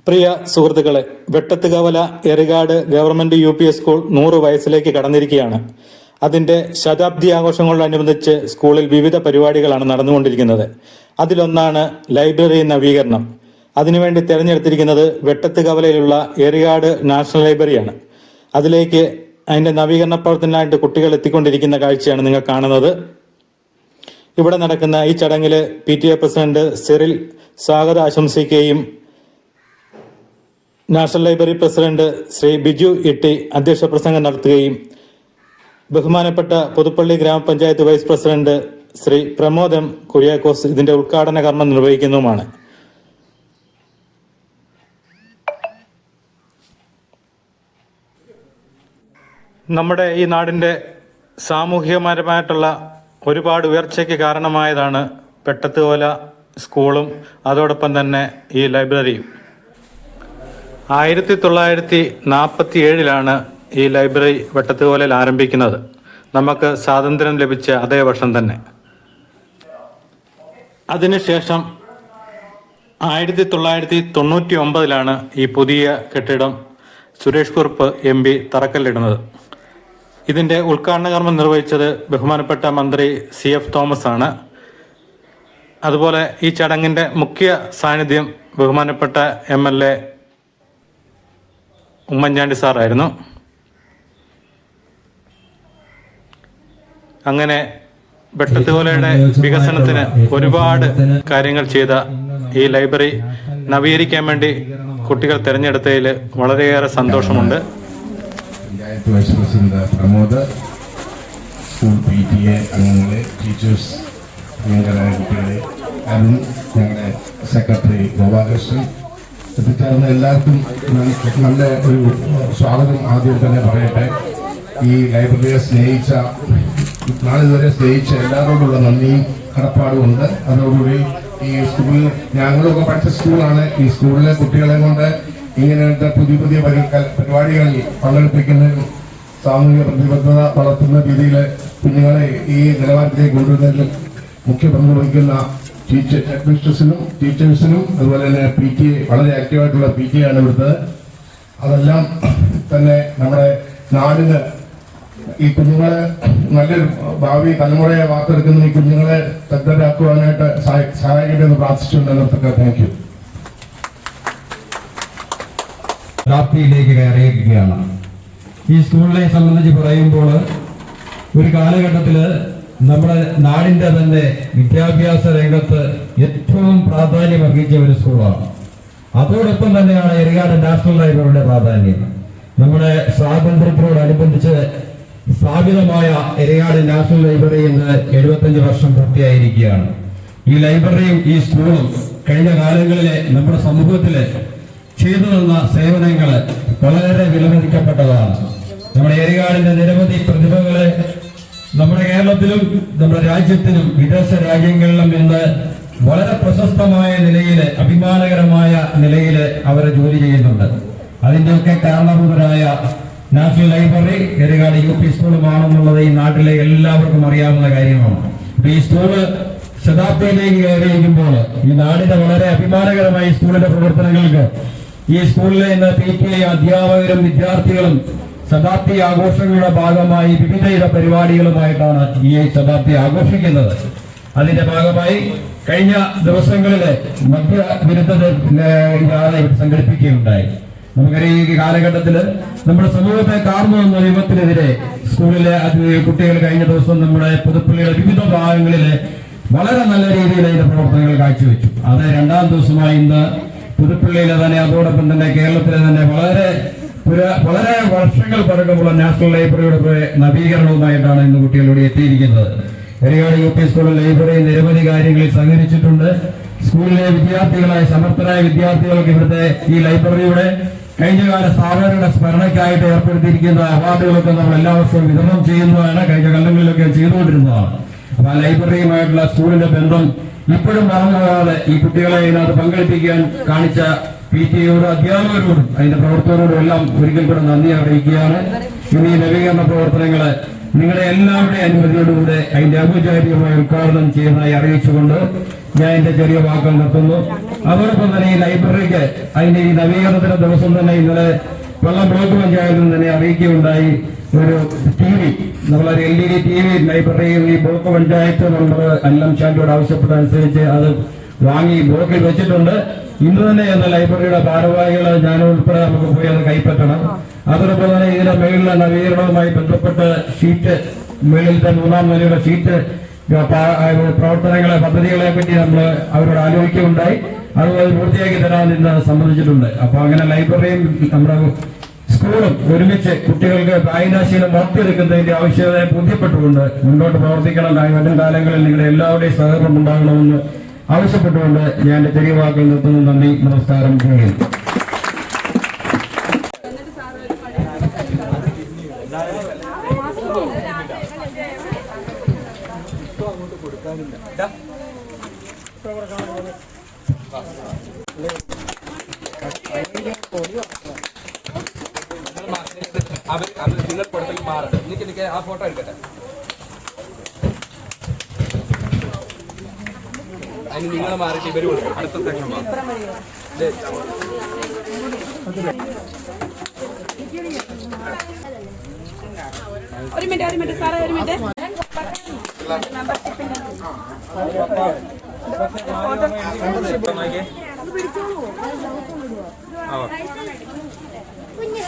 പ്രിയ സുഹൃത്തുക്കളെ, Vettathukavala എറികാട് government UP school 100 വയസ്സിലേക്ക് കടന്നിരിക്കുകയാണ്. അതിന്റെ ശതാബ്ദി ആഘോഷങ്ങളോടനുബന്ധിച്ച് സ്കൂളിൽ വിവിധ പരിപാടികളാണ് നടന്നുകൊണ്ടിരിക്കുന്നത്. അതിലൊന്നാണ് ലൈബ്രറി നവീകരണം. അതിനുവേണ്ടി തിരഞ്ഞെടുത്തിരിക്കുന്നത് വെട്ടത്തുകവലയിലുള്ള എറികാട് നാഷണൽ ലൈബ്രറിയാണ്. അതിലേക്ക് അതിന്റെ നവീകരണ പ്രവർത്തനമായിട്ട് കുട്ടികൾ എത്തിക്കൊണ്ടിരിക്കുന്ന കാഴ്ചയാണ് നിങ്ങൾ കാണുന്നത്. ഇവിടെ നടക്കുന്ന ഈ ചടങ്ങിൽ PTA പ്രസിഡന്റ് സിറിൽ സ്വാഗതം ആശംസിക്കുകയും national library president Shri Biju ഇട്ടി അധ്യക്ഷ പ്രസംഗം നടത്തുകയും ബഹുമാനപ്പെട്ട പുതുപ്പള്ളി ഗ്രാമപഞ്ചായത്ത് vice president Shri Pramod M. Kuriakose ഇതിന്റെ ഉദ്ഘാടന കർമ്മം നിർവഹിക്കുന്നതുമാണ്. നമ്മുടെ ഈ നാടിന്റെ സാമൂഹികപരമായിട്ടുള്ള ഒരുപാട് ഉയർച്ചയ്ക്ക് കാരണമായതാണ് വെട്ടത്തുകവല സ്കൂളും അതോടൊപ്പം തന്നെ ഈ ലൈബ്രറിയും. 1947 ഈ ലൈബ്രറി വെട്ടത്തുകവലയിൽ ആരംഭിക്കുന്നത്. നമുക്ക് സ്വാതന്ത്ര്യം ലഭിച്ച അതേ വർഷം തന്നെ. അതിനുശേഷം 1999 ഈ പുതിയ കെട്ടിടം സുരേഷ് കുറുപ്പ് MP തറക്കല്ലിടുന്നത്. ഇതിന്റെ ഉദ്ഘാടന കർമ്മം നിർവഹിച്ചത് ബഹുമാനപ്പെട്ട മന്ത്രി CF തോമസ് ആണ്. അതുപോലെ ഈ ചടങ്ങിന്റെ മുഖ്യ സാന്നിധ്യം ബഹുമാനപ്പെട്ട MLA ഉമ്മൻചാണ്ടി സാറായിരുന്നു. അങ്ങനെ വെട്ടത്തുകവലയുടെ വികസനത്തിന് ഒരുപാട് കാര്യങ്ങൾ ചെയ്ത ഈ ലൈബ്രറി നവീകരിക്കാൻ വേണ്ടി കുട്ടികൾ തിരഞ്ഞെടുത്തതിൽ വളരെയേറെ സന്തോഷമുണ്ട്. Panchayat vice president Pramod, school PTA അംഗങ്ങളെ, ടീച്ചേഴ്സ്, ഞങ്ങളുടെ കുട്ടികളെ, അരുൺ, ഞങ്ങളുടെ സെക്രട്ടറി ഗോപാലകൃഷ്ണൻ, എത്തിച്ചേർന്ന എല്ലാവർക്കും നല്ല ഒരു സ്വാഗതം ആദ്യം തന്നെ പറയട്ടെ. ഈ ലൈബ്രറിയെ സ്നേഹിച്ച, നാളിതുവരെ സ്നേഹിച്ച എല്ലാവരോടുള്ള നന്ദിയും കടപ്പാടുമുണ്ട്. അതോടുകൂടി ഈ സ്കൂളിൽ ഞങ്ങളൊക്കെ പഠിച്ച സ്കൂളാണ്. ഈ സ്കൂളിലെ കുട്ടികളെ കൊണ്ട് ഇങ്ങനത്തെ പുതിയ പുതിയ പരിപാടികളിൽ പങ്കെടുപ്പിക്കുന്നതിനും സാമൂഹിക പ്രതിബദ്ധത വളർത്തുന്ന രീതിയിൽ കുഞ്ഞുങ്ങളെ ഈ നിലവാരത്തിലേക്ക് കൊണ്ടുവരുന്നതിൽ മുഖ്യ പങ്ക് വഹിക്കുന്ന ഹെഡ്മിസ്ട്രസിനും ടീച്ചേഴ്സിനും അതുപോലെ തന്നെ PTA, വളരെ ആക്റ്റീവായിട്ടുള്ള PTA ആണ് ഇവിടുത്തെ. അതെല്ലാം തന്നെ നമ്മുടെ നാടിന് ഈ കുഞ്ഞുങ്ങളെ നല്ലൊരു ഭാവി തലമുറയെ വാർത്തെടുക്കുന്ന ഈ കുഞ്ഞുങ്ങളെ ശ്രദ്ധരാക്കുവാനായിട്ട് സഹായിക്കട്ടെ എന്ന് പ്രാർത്ഥിച്ചുകൊണ്ട് നിർത്തട്ടെ. Thank you. പ്രാപ്തിയിലേക്ക് കയറിയിരിക്കുകയാണ്. ഈ സ്കൂളിനെ സംബന്ധിച്ച് പറയുമ്പോൾ ഒരു കാലഘട്ടത്തില് നമ്മുടെ നാടിന്റെ തന്നെ വിദ്യാഭ്യാസ രംഗത്ത് ഏറ്റവും പ്രാധാന്യം അർഹിച്ച ഒരു സ്കൂളാണ്. അതോടൊപ്പം തന്നെയാണ് എറികാട് നാഷണൽ ലൈബ്രറിയുടെ പ്രാധാന്യം. നമ്മുടെ സ്വാതന്ത്ര്യത്തോടനുബന്ധിച്ച് സ്ഥാപിതമായ എറികാട് നാഷണൽ ലൈബ്രറി ഇന്ന് 75 വർഷം പൂർത്തിയായിരിക്കുകയാണ്. ഈ ലൈബ്രറിയും ഈ സ്കൂളും കഴിഞ്ഞ കാലങ്ങളിലെ നമ്മുടെ സമൂഹത്തില് ചെയ്തു തന്ന സേവനങ്ങള് വളരെ വിലമതിക്കപ്പെട്ടതാണ്. നമ്മുടെ എറികാടിന്റെ നിരവധി പ്രതിഭകളെ നമ്മുടെ കേരളത്തിലും നമ്മുടെ രാജ്യത്തിലും വിദേശ രാജ്യങ്ങളിലും ഇന്ന് വളരെ പ്രശസ്തമായ നിലയില്, അഭിമാനകരമായ നിലയില് അവർ ജോലി ചെയ്യുന്നുണ്ട്. അതിന്റെയൊക്കെ കാരണഭൂതരായ നാഷണൽ ലൈബ്രറി എറികാട് UP സ്കൂളുമാണെന്നുള്ളത് ഈ നാട്ടിലെ എല്ലാവർക്കും അറിയാവുന്ന കാര്യമാണ്. ഈ സ്കൂള് ശതാബ്ദിയിലേക്ക് കയറിയിരിക്കുമ്പോൾ ഈ നാടിന്റെ വളരെ അഭിമാനകരമായ സ്കൂളിന്റെ പ്രവർത്തനങ്ങൾക്ക് ഈ സ്കൂളിലെ ഇന്ന് PTA അധ്യാപകരും വിദ്യാർത്ഥികളും ശതാബ്ദി ആഘോഷങ്ങളുടെ ഭാഗമായി വിവിധ പരിപാടികളുമായിട്ടാണ് ഈ ശതാബ്ദി ആഘോഷിക്കുന്നത്. അതിന്റെ ഭാഗമായി കഴിഞ്ഞ ദിവസങ്ങളിലെ മദ്യവിരുദ്ധ സംഘടിപ്പിക്കുകയുണ്ടായി. നമുക്കറിയാം, ഈ കാലഘട്ടത്തില് നമ്മുടെ സമൂഹത്തെ കാർന്നു വന്ന വിപത്തിനെതിരെ സ്കൂളിലെ കുട്ടികൾ കഴിഞ്ഞ ദിവസം നമ്മുടെ പുതുപ്പള്ളിയുടെ വിവിധ ഭാഗങ്ങളിലെ വളരെ നല്ല രീതിയിൽ അതിന്റെ പ്രവർത്തനങ്ങൾ കാഴ്ചവെച്ചു. അത് 2ാം ദിവസമായി ഇന്ന് പുതുപ്പള്ളിയിലെ തന്നെ, അതോടൊപ്പം തന്നെ കേരളത്തിലെ തന്നെ വളരെ വർഷങ്ങൾ പഴക്കമുള്ള നാഷണൽ ലൈബ്രറിയുടെ നവീകരണവുമായിട്ടാണ് ഇന്ന് കുട്ടികളോട് എത്തിയിരിക്കുന്നത്. എറികാട് UP സ്കൂളിൽ ലൈബ്രറി നിരവധി കാര്യങ്ങളിൽ സഹകരിച്ചിട്ടുണ്ട്. സ്കൂളിലെ വിദ്യാർത്ഥികളായ സമർത്ഥരായ വിദ്യാർത്ഥികൾക്ക് ഇവിടുത്തെ ഈ ലൈബ്രറിയുടെ കഴിഞ്ഞകാല സ്ഥാപനങ്ങളുടെ സ്മരണയ്ക്കായിട്ട് ഏർപ്പെടുത്തിയിരിക്കുന്ന അവാർഡുകളൊക്കെ നമ്മൾ എല്ലാ വർഷവും വിതരണം ചെയ്യുന്നതാണ്. കഴിഞ്ഞ കാലങ്ങളിലൊക്കെ ചെയ്തുകൊണ്ടിരുന്നതാണ്. അപ്പൊ ആ ലൈബ്രറിയുമായിട്ടുള്ള സ്കൂളിന്റെ ബന്ധം ഇപ്പോഴും മറന്നുപോകാതെ ഈ കുട്ടികളെ ഇതിനകത്ത് പങ്കെടുപ്പിക്കാൻ കാണിച്ച PTA അധ്യാപകരോടും അതിന്റെ പ്രവർത്തകരോടും എല്ലാം ഒരിക്കൽ കൂടെ നന്ദി അറിയിക്കുകയാണ്. ഇനി നവീകരണ പ്രവർത്തനങ്ങള് നിങ്ങളുടെ എല്ലാവരുടെയും അനുമതിയോടുകൂടെ അതിന്റെ ഔപചാരികമായ ഉദ്ഘാടനം ചെയ്യുന്നതായി അറിയിച്ചുകൊണ്ട് ഞാൻ എന്റെ ചെറിയ വാക്കുകൾ നിർത്തുന്നു. അതോടൊപ്പം തന്നെ ഈ ലൈബ്രറിക്ക് അതിന്റെ ഈ നവീകരണത്തിന്റെ ദിവസം തന്നെ ഇന്നലെ വെള്ളം ബ്ലോക്ക് പഞ്ചായത്തിൽ തന്നെ അറിയിക്കുകയുണ്ടായി. ഒരു TV, നമ്മളൊരു LED TV ലൈബ്രറിയിൽ ഈ ബ്ലോക്ക് പഞ്ചായത്ത് മെമ്പർ അല്ലം ഷാന്റിയോട് ആവശ്യപ്പെട്ടതനുസരിച്ച് അത് വാങ്ങി ബ്ലോക്കിൽ വെച്ചിട്ടുണ്ട്. ഇന്ന് തന്നെ എന്ന ലൈബ്രറിയുടെ ഭാരവാഹികൾ ഞാൻ ഉൾപ്പെടെ നമുക്ക് പോയി അത് കൈപ്പറ്റണം. അതോടൊപ്പം തന്നെ ഇതിന്റെ മേളിലെ നവീകരണവുമായി ബന്ധപ്പെട്ട് ഷീറ്റ്, മേളിലത്തെ 3ാം നിലയുടെ ഷീറ്റ് പ്രവർത്തനങ്ങളെ, പദ്ധതികളെ പറ്റി നമ്മൾ അവരോട് ആലോചിക്കുകയുണ്ടായി. അതുപോലെ പൂർത്തിയാക്കി തരാൻ ഇന്ന് സമ്മതിച്ചിട്ടുണ്ട്. അപ്പൊ അങ്ങനെ ലൈബ്രറിയും നമ്മുടെ സ്കൂളും ഒരുമിച്ച് കുട്ടികൾക്ക് വായനാശീലം വളർത്തിയെടുക്കുന്നതിന്റെ ആവശ്യകതയെ ബോധ്യപ്പെട്ടുകൊണ്ട് മുന്നോട്ട് പ്രവർത്തിക്കണം. വരും കാലങ്ങളിൽ നിങ്ങളുടെ എല്ലാവരുടെയും സഹകരണം ഉണ്ടാകണമെന്ന് ആവശ്യപ്പെട്ടുകൊണ്ട് ഞാൻ എന്റെ ചെറിയ വാക്കുകൾ നിർത്തുന്നു. നന്ദി, നമസ്കാരം. നിങ്ങൾ കൊടുത്തൽ മാറട്ടെ. എനിക്ക് ആ ഫോട്ടോ എടുക്കട്ടെ. അതിന് നിങ്ങൾ മാറിയിട്ട് ഇവര് കൊടുക്കും. അടുത്ത സെക്ഷൻ ഒരു മിനിറ്റ് സാറേ, ഒരു മിനിറ്റ്. കുഞ്ഞ്